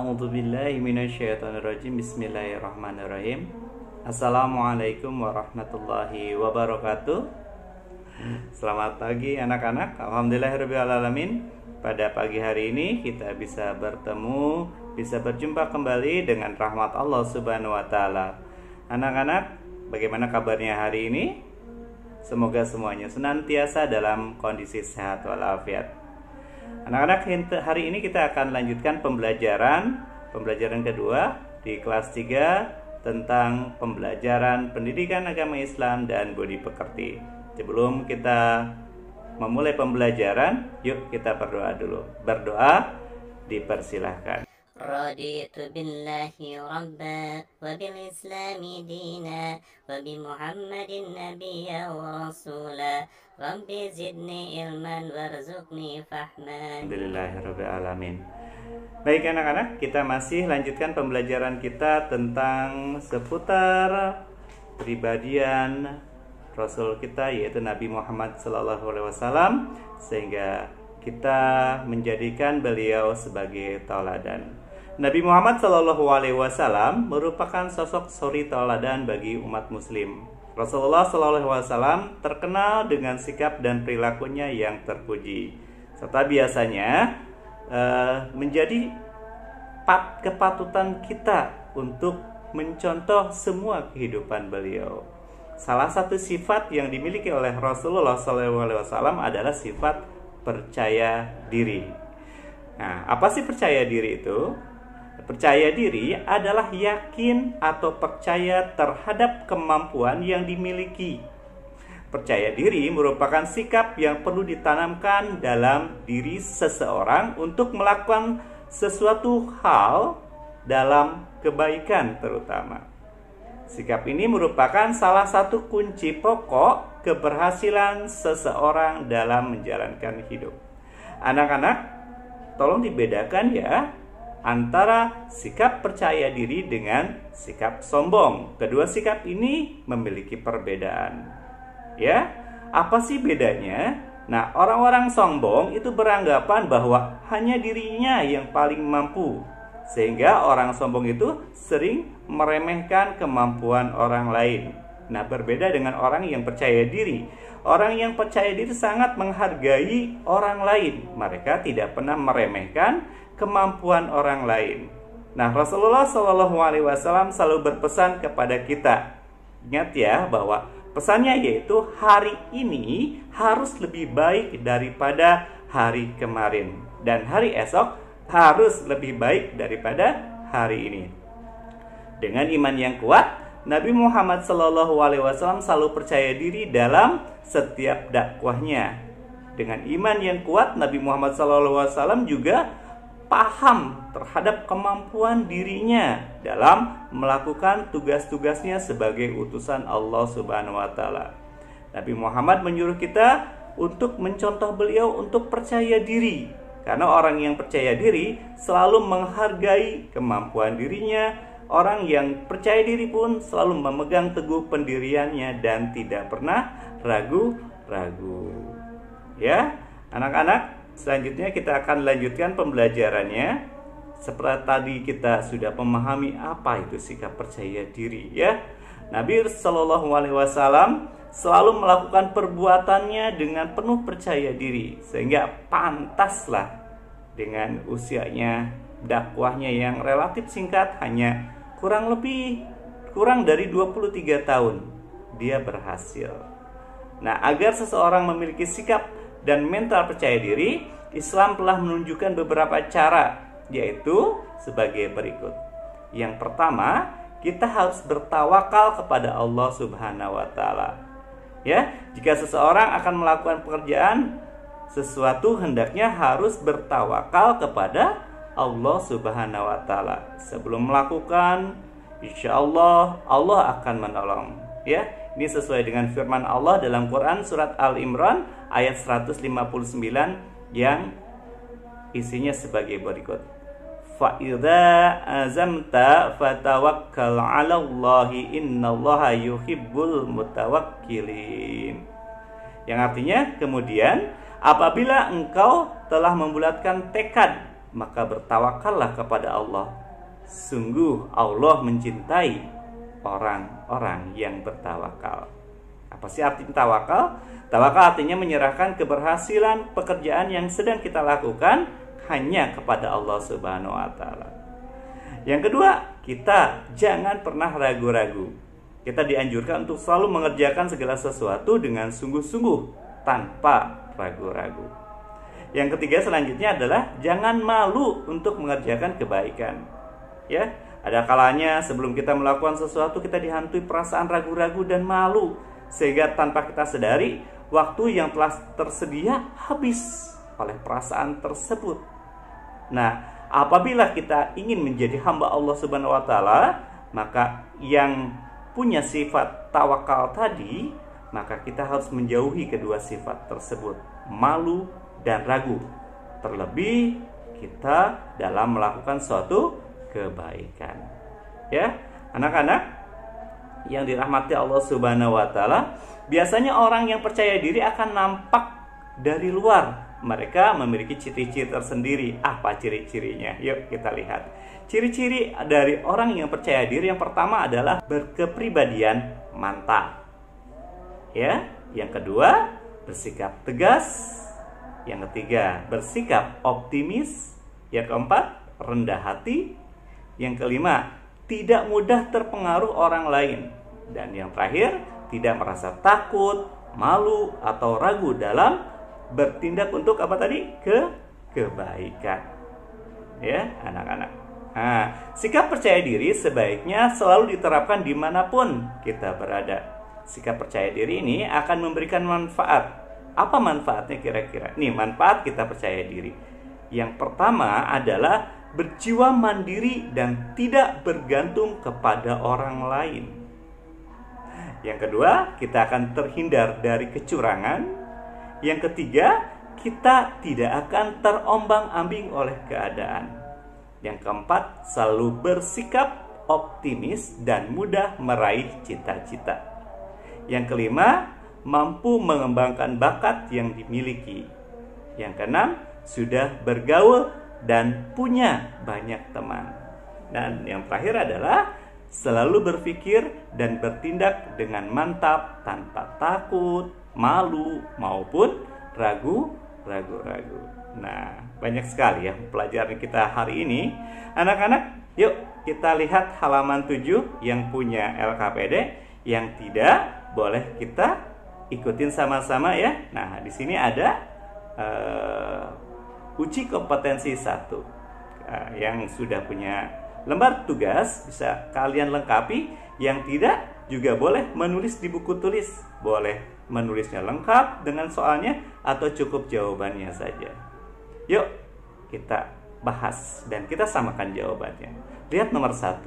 A'udzubillahi minasyaitonirrajim. Bismillahirrahmanirrahim. Assalamualaikum warahmatullahi wabarakatuh. Selamat pagi anak-anak. Alhamdulillahirrahmanirrahim. Pada pagi hari ini kita bisa bertemu, bisa berjumpa kembali dengan rahmat Allah Subhanahu wa taala. Anak-anak, bagaimana kabarnya hari ini? Semoga semuanya senantiasa dalam kondisi sehat walafiat. Anak-anak, hari ini kita akan lanjutkan pembelajaran kedua di kelas 3 tentang pembelajaran pendidikan agama Islam dan budi pekerti. Sebelum kita memulai pembelajaran, yuk kita berdoa dulu. Berdoa dipersilahkan. رضيت بالله ربا وبالإسلام دينا وبمحمد نبيا ورسولا رب زدني علما وارزقني فهما. Alhamdulillahirrahmanirrahim. Baik anak-anak, kita masih lanjutkan pembelajaran kita tentang seputar pribadian Rasul kita, yaitu Nabi Muhammad SAW, sehingga kita menjadikan beliau sebagai tauladan. Nabi Muhammad SAW merupakan sosok suri tauladan bagi umat muslim. Rasulullah SAW terkenal dengan sikap dan perilakunya yang terpuji, serta biasanya menjadi kepatutan kita untuk mencontoh semua kehidupan beliau. Salah satu sifat yang dimiliki oleh Rasulullah SAW adalah sifat percaya diri. Nah, apa sih percaya diri itu? Percaya diri adalah yakin atau percaya terhadap kemampuan yang dimiliki. Percaya diri merupakan sikap yang perlu ditanamkan dalam diri seseorang untuk melakukan sesuatu hal dalam kebaikan terutama. Sikap ini merupakan salah satu kunci pokok keberhasilan seseorang dalam menjalankan hidup. Anak-anak, tolong dibedakan ya antara sikap percaya diri dengan sikap sombong. Kedua sikap ini memiliki perbedaan. Ya, apa sih bedanya? Nah, orang-orang sombong itu beranggapan bahwa hanya dirinya yang paling mampu, sehingga orang sombong itu sering meremehkan kemampuan orang lain. Nah, berbeda dengan orang yang percaya diri. Orang yang percaya diri sangat menghargai orang lain. Mereka tidak pernah meremehkan kemampuan orang lain. Nah, Rasulullah SAW selalu berpesan kepada kita. Ingat ya bahwa pesannya yaitu hari ini harus lebih baik daripada hari kemarin, dan hari esok harus lebih baik daripada hari ini. Dengan iman yang kuat, Nabi Muhammad SAW selalu percaya diri dalam setiap dakwahnya. Dengan iman yang kuat, Nabi Muhammad SAW juga paham terhadap kemampuan dirinya dalam melakukan tugas-tugasnya sebagai utusan Allah Subhanahu wa taala. Nabi Muhammad menyuruh kita untuk mencontoh beliau untuk percaya diri, karena orang yang percaya diri selalu menghargai kemampuan dirinya. Orang yang percaya diri pun selalu memegang teguh pendiriannya dan tidak pernah ragu-ragu. Ya, anak-anak, selanjutnya kita akan lanjutkan pembelajarannya. Seperti tadi kita sudah memahami apa itu sikap percaya diri ya. Nabi SAW selalu melakukan perbuatannya dengan penuh percaya diri, sehingga pantaslah dengan usianya, dakwahnya yang relatif singkat, hanya kurang dari 23 tahun dia berhasil. Nah, agar seseorang memiliki sikap dan mental percaya diri, Islam telah menunjukkan beberapa cara, yaitu sebagai berikut. Yang pertama, kita harus bertawakal kepada Allah Subhanahu wa taala. Ya, jika seseorang akan melakukan pekerjaan sesuatu, hendaknya harus bertawakal kepada Allah Subhanahu wa taala. Sebelum melakukan, insya Allah akan menolong. Ya, ini sesuai dengan firman Allah dalam Quran surat Al-Imran ayat 159 yang isinya sebagai berikut. Fa idza azamta fatawakkal 'alallahi innallaha yuhibbul mutawakkilin. Yang artinya kemudian, apabila engkau telah membulatkan tekad, maka bertawakallah kepada Allah. Sungguh Allah mencintai orang-orang yang bertawakal. Apa sih arti tawakal? Tawakal artinya menyerahkan keberhasilan pekerjaan yang sedang kita lakukan hanya kepada Allah Subhanahu wa taala. Yang kedua, kita jangan pernah ragu-ragu. Kita dianjurkan untuk selalu mengerjakan segala sesuatu dengan sungguh-sungguh tanpa ragu-ragu. Yang ketiga selanjutnya adalah jangan malu untuk mengerjakan kebaikan. Ya, ada kalanya sebelum kita melakukan sesuatu kita dihantui perasaan ragu-ragu dan malu, sehingga tanpa kita sadari waktu yang telah tersedia habis oleh perasaan tersebut. Nah, apabila kita ingin menjadi hamba Allah Subhanahu wa taala, maka yang punya sifat tawakal tadi, maka kita harus menjauhi kedua sifat tersebut, malu dan ragu. Terlebih kita dalam melakukan suatu kebaikan. Ya, anak-anak yang dirahmati Allah Subhanahu wa taala, biasanya orang yang percaya diri akan nampak dari luar. Mereka memiliki ciri-ciri tersendiri. Apa ciri-cirinya? Yuk kita lihat. Ciri-ciri dari orang yang percaya diri yang pertama adalah berkepribadian mantap. Ya, yang kedua bersikap tegas. Yang ketiga bersikap optimis. Yang keempat rendah hati. Yang kelima tidak mudah terpengaruh orang lain. Dan yang terakhir tidak merasa takut, malu atau ragu dalam bertindak untuk apa tadi? Kebaikan. Ya, anak-anak. Nah, sikap percaya diri sebaiknya selalu diterapkan dimanapun kita berada. Sikap percaya diri ini akan memberikan manfaat. Apa manfaatnya kira-kira? Nih, manfaat kita percaya diri. Yang pertama adalah berjiwa mandiri dan tidak bergantung kepada orang lain. Yang kedua, kita akan terhindar dari kecurangan. Yang ketiga, kita tidak akan terombang-ambing oleh keadaan. Yang keempat, selalu bersikap optimis dan mudah meraih cita-cita. Yang kelima, mampu mengembangkan bakat yang dimiliki. Yang keenam, sudah bergaul dan punya banyak teman. Dan yang terakhir adalah selalu berpikir dan bertindak dengan mantap tanpa takut, malu maupun ragu. Nah, banyak sekali ya pelajaran kita hari ini. Anak-anak, yuk kita lihat halaman 7 yang punya LKPD, yang tidak boleh kita ikutin sama-sama ya. Nah, di sini ada uji kompetensi 1. Yang sudah punya lembar tugas bisa kalian lengkapi, yang tidak juga boleh menulis di buku tulis. Boleh menulisnya lengkap dengan soalnya atau cukup jawabannya saja. Yuk kita bahas dan kita samakan jawabannya. Lihat nomor 1.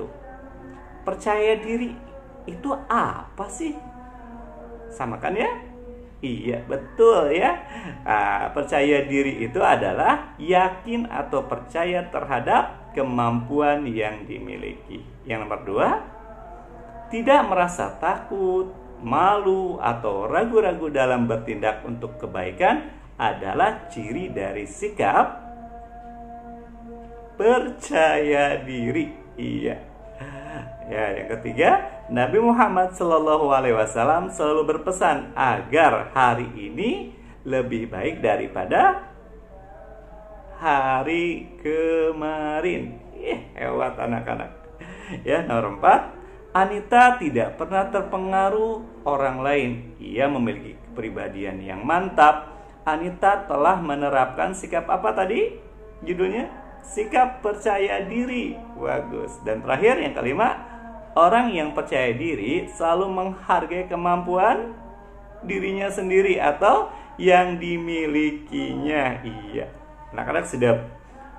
Percaya diri itu apa sih? Samakan ya? Iya, betul ya. Percaya diri itu adalah yakin atau percaya terhadap kemampuan yang dimiliki. Yang nomor 2, tidak merasa takut, malu atau ragu-ragu dalam bertindak untuk kebaikan adalah ciri dari sikap percaya diri. Iya. Ya, yang ketiga, Nabi Muhammad SAW selalu berpesan agar hari ini lebih baik daripada hari kemarin. Hebat anak-anak. Ya, nomor 4, Anita tidak pernah terpengaruh orang lain. Ia memiliki kepribadian yang mantap. Anita telah menerapkan sikap apa tadi? Judulnya sikap percaya diri. Bagus. Dan terakhir yang kelima, orang yang percaya diri selalu menghargai kemampuan dirinya sendiri atau yang dimilikinya. Iya. Anak-anak sudah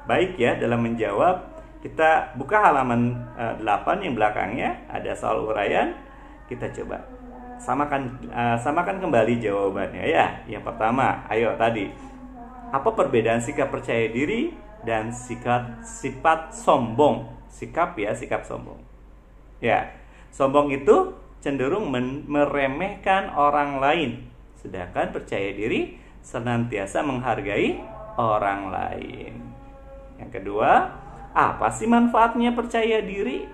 baik ya dalam menjawab. Kita buka halaman 8 yang belakangnya ada soal uraian. Kita coba samakan kembali jawabannya ya. Yang pertama, ayo tadi. Apa perbedaan sikap percaya diri dan sifat sombong? Sikap sombong. Ya, sombong itu cenderung meremehkan orang lain, sedangkan percaya diri senantiasa menghargai orang lain. Yang kedua, apa sih manfaatnya percaya diri?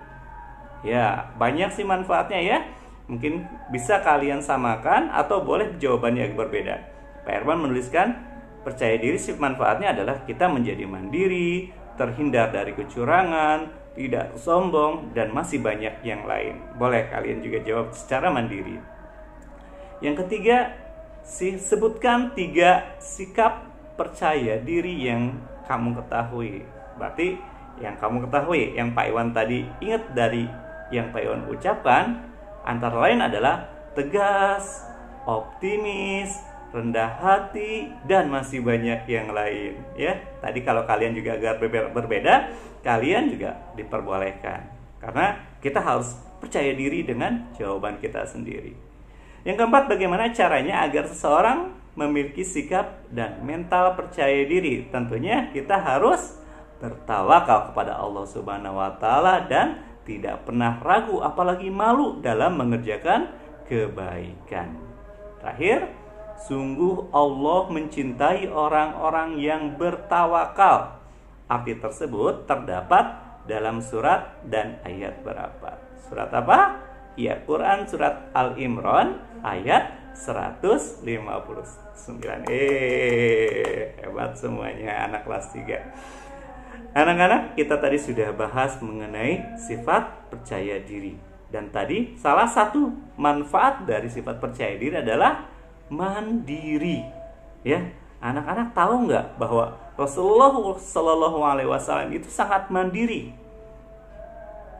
Ya, banyak sih manfaatnya ya. Mungkin bisa kalian samakan atau boleh jawabannya berbeda. Pak Herman menuliskan, percaya diri sih manfaatnya adalah kita menjadi mandiri, terhindar dari kecurangan, tidak sombong, dan masih banyak yang lain. Boleh kalian juga jawab secara mandiri. Yang ketiga, sebutkan 3 sikap percaya diri yang kamu ketahui. Berarti yang kamu ketahui, yang Pak Iwan tadi ingat dari yang Pak Iwan ucapkan, antara lain adalah tegas, optimis, rendah hati, dan masih banyak yang lain ya. Tadi kalau kalian juga agak berbeda, kalian juga diperbolehkan, karena kita harus percaya diri dengan jawaban kita sendiri. Yang keempat, bagaimana caranya agar seseorang memiliki sikap dan mental percaya diri? Tentunya kita harus bertawakal kepada Allah Subhanahu wa taala dan tidak pernah ragu apalagi malu dalam mengerjakan kebaikan. Terakhir, sungguh Allah mencintai orang-orang yang bertawakal. Arti tersebut terdapat dalam surat dan ayat berapa? Surat apa? Ya, Quran surat Al-Imran ayat 159. Hebat semuanya anak kelas 3. Anak-anak, kita tadi sudah bahas mengenai sifat percaya diri. Dan tadi salah satu manfaat dari sifat percaya diri adalah mandiri. Ya, anak-anak tahu nggak bahwa Rasulullah Shallallahu Alaihi Wasallam itu sangat mandiri?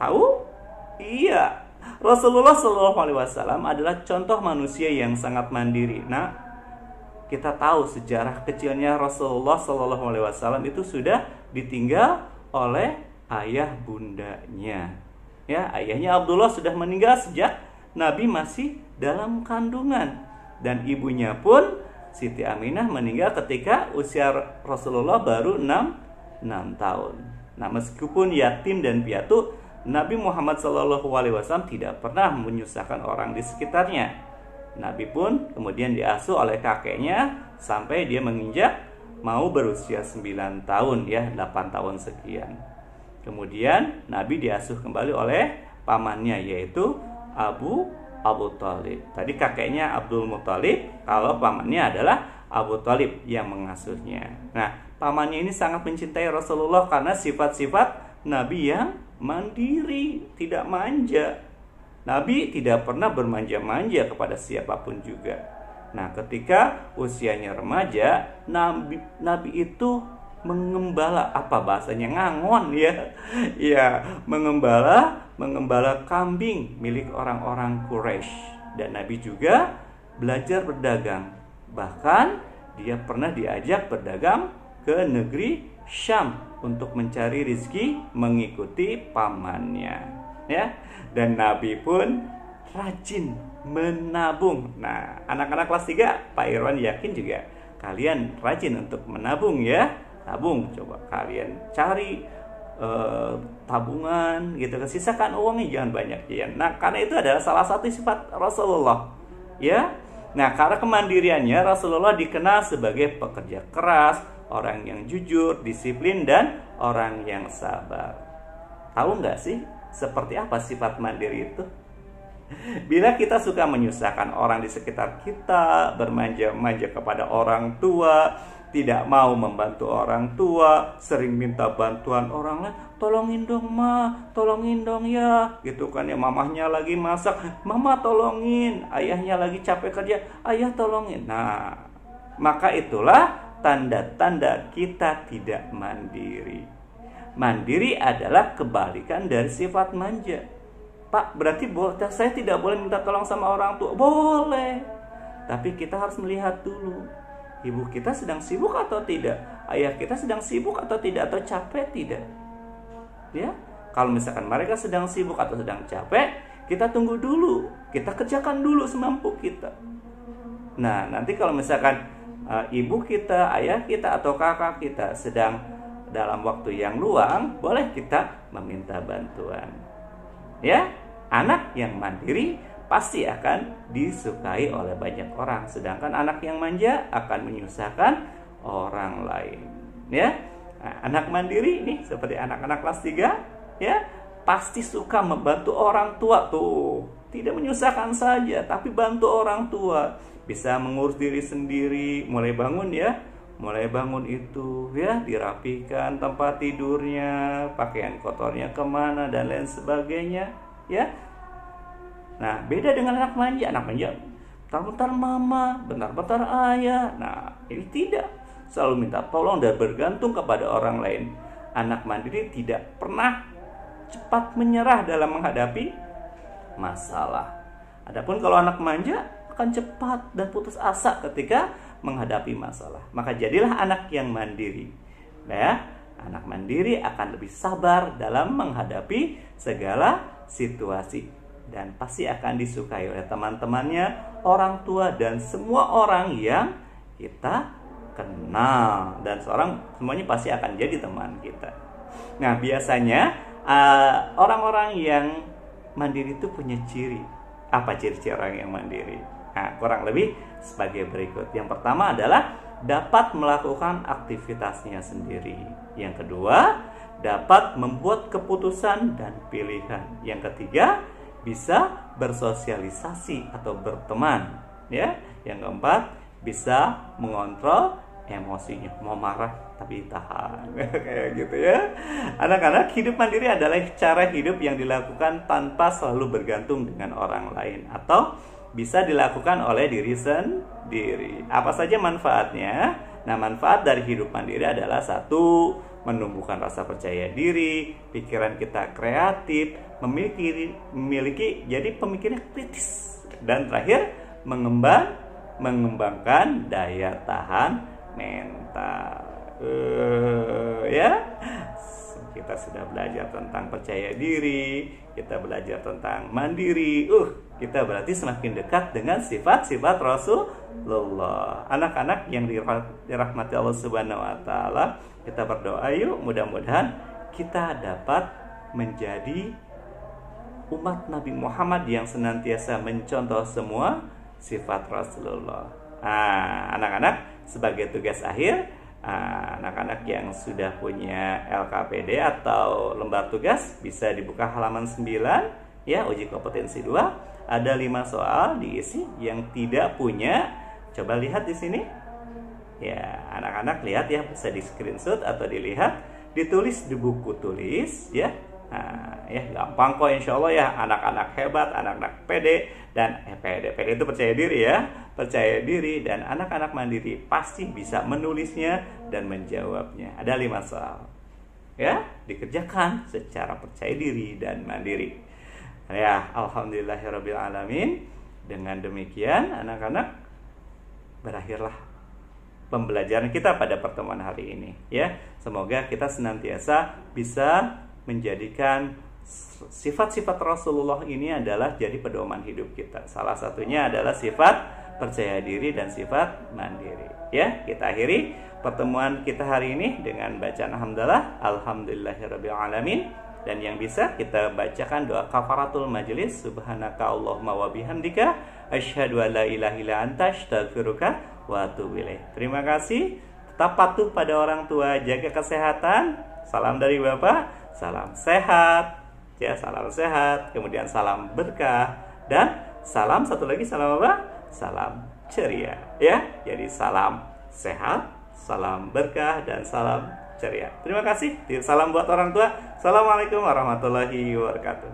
Tahu? Iya, Rasulullah Shallallahu Alaihi Wasallam adalah contoh manusia yang sangat mandiri. Nah, kita tahu sejarah kecilnya Rasulullah Shallallahu Alaihi Wasallam itu sudah ditinggal oleh ayah bundanya. Ya, ayahnya Abdullah sudah meninggal sejak Nabi masih dalam kandungan, dan ibunya pun Siti Aminah meninggal ketika usia Rasulullah baru 6 tahun. Nah, meskipun yatim dan piatu, Nabi Muhammad SAW tidak pernah menyusahkan orang di sekitarnya. Nabi pun kemudian diasuh oleh kakeknya sampai dia menginjak mau berusia 9 tahun ya, 8 tahun sekian. Kemudian Nabi diasuh kembali oleh pamannya, yaitu Abu Thalib. Tadi kakeknya Abdul Muthalib, kalau pamannya adalah Abu Thalib yang mengasuhnya. Nah, pamannya ini sangat mencintai Rasulullah karena sifat-sifat Nabi yang mandiri, tidak manja. Nabi tidak pernah bermanja-manja kepada siapapun juga. Nah, ketika usianya remaja, Nabi itu mengembala, apa bahasanya, ngangon ya. Ya, mengembala kambing milik orang-orang Quraisy. Dan Nabi juga belajar berdagang. Bahkan dia pernah diajak berdagang ke negeri Syam untuk mencari rezeki mengikuti pamannya. Ya, dan Nabi pun rajin menabung. Nah, anak-anak kelas 3, Pak Irwan yakin juga kalian rajin untuk menabung ya. Tabung, coba kalian cari tabungan gitu, sisakan uangnya jangan banyak ya. Nah, karena itu adalah salah satu sifat Rasulullah ya. Nah, karena kemandiriannya Rasulullah dikenal sebagai pekerja keras, orang yang jujur, disiplin, dan orang yang sabar. Tahu nggak sih seperti apa sifat mandiri itu? Bila kita suka menyusahkan orang di sekitar kita, bermanja-manja kepada orang tua, tidak mau membantu orang tua, sering minta bantuan orang lain, tolongin dong ma, tolongin dong ya, gitu kan ya. Mamahnya lagi masak, mama tolongin. Ayahnya lagi capek kerja, ayah tolongin. Nah, maka itulah tanda-tanda kita tidak mandiri. Mandiri adalah kebalikan dari sifat manja. Pak, berarti saya tidak boleh minta tolong sama orang tua? Boleh, tapi kita harus melihat dulu, ibu kita sedang sibuk atau tidak, ayah kita sedang sibuk atau tidak, atau capek tidak. Ya, kalau misalkan mereka sedang sibuk atau sedang capek, kita tunggu dulu, kita kerjakan dulu semampu kita. Nah, nanti kalau misalkan ibu kita, ayah kita, atau kakak kita sedang dalam waktu yang luang, boleh kita meminta bantuan. Ya, anak yang mandiri pasti akan disukai oleh banyak orang, sedangkan anak yang manja akan menyusahkan orang lain. Ya, Nah, anak mandiri ini seperti anak-anak kelas 3 ya, pasti suka membantu orang tua tuh. Tidak menyusahkan saja, tapi bantu orang tua. Bisa mengurus diri sendiri, mulai bangun ya. Mulai bangun itu ya, dirapikan tempat tidurnya, pakaian kotornya kemana dan lain sebagainya ya. Nah, beda dengan anak manja. Anak manja bentar-bentar mama, bentar-bentar ayah. Nah, ini tidak, selalu minta tolong dan bergantung kepada orang lain. Anak mandiri tidak pernah cepat menyerah dalam menghadapi masalah. Adapun kalau anak manja akan cepat dan putus asa ketika menghadapi masalah. Maka jadilah anak yang mandiri. Ya, anak mandiri akan lebih sabar dalam menghadapi segala situasi dan pasti akan disukai oleh teman-temannya, orang tua dan semua orang yang kita kenal, dan semuanya pasti akan jadi teman kita. Nah, biasanya orang-orang yang mandiri itu punya ciri. Apa ciri-ciri orang yang mandiri? Nah, kurang lebih sebagai berikut. Yang pertama adalah dapat melakukan aktivitasnya sendiri. Yang kedua, dapat membuat keputusan dan pilihan. Yang ketiga, bisa bersosialisasi atau berteman. Ya. Yang keempat, bisa mengontrol emosinya, mau marah tapi tahan. Kayak gitu ya. Anak-anak, hidup mandiri adalah cara hidup yang dilakukan tanpa selalu bergantung dengan orang lain atau bisa dilakukan oleh diri sendiri. Apa saja manfaatnya? Nah, manfaat dari hidup mandiri adalah satu, menumbuhkan rasa percaya diri, pikiran kita kreatif, memiliki jadi pemikiran kritis, dan terakhir mengembangkan daya tahan mental. Ya, kita sudah belajar tentang percaya diri, kita belajar tentang mandiri. Kita berarti semakin dekat dengan sifat-sifat Rasulullah. Anak-anak yang dirahmati Allah Subhanahu wa taala, kita berdoa yuk, mudah-mudahan kita dapat menjadi umat Nabi Muhammad yang senantiasa mencontoh semua sifat Rasulullah. Anak-anak, sebagai tugas akhir, anak-anak yang sudah punya LKPD atau lembar tugas bisa dibuka halaman 9 ya, uji kompetensi 2. Ada 5 soal diisi. Yang tidak punya, coba lihat di sini. Ya, anak-anak lihat ya, bisa di screenshot atau dilihat, ditulis di buku tulis ya. Ya gampang kok, insya Allah ya. Anak-anak hebat, anak-anak pede, dan pede itu percaya diri ya, percaya diri, dan anak-anak mandiri pasti bisa menulisnya dan menjawabnya. Ada 5 soal ya, dikerjakan secara percaya diri dan mandiri ya. Alhamdulillahirabbil alamin. Dengan demikian anak-anak, berakhirlah pembelajaran kita pada pertemuan hari ini ya. Semoga kita senantiasa bisa menjadikan sifat-sifat Rasulullah ini adalah jadi pedoman hidup kita. Salah satunya adalah sifat percaya diri dan sifat mandiri. Ya, kita akhiri pertemuan kita hari ini dengan bacaan hamdalah, alhamdulillahirabbil alamin. Dan yang bisa kita bacakan doa kafaratul majelis, subhanaka Allahumma wa bihamdika asyhadu an la ilaha illa anta astaghfiruka wa atubu ilaik. Terima kasih. Tetap patuh pada orang tua, jaga kesehatan. Salam dari Bapak. Salam sehat, ya, salam sehat, kemudian salam berkah, dan salam satu lagi, salam apa? Salam ceria, ya. Jadi salam sehat, salam berkah, dan salam ceria. Terima kasih. Salam buat orang tua. Assalamualaikum warahmatullahi wabarakatuh.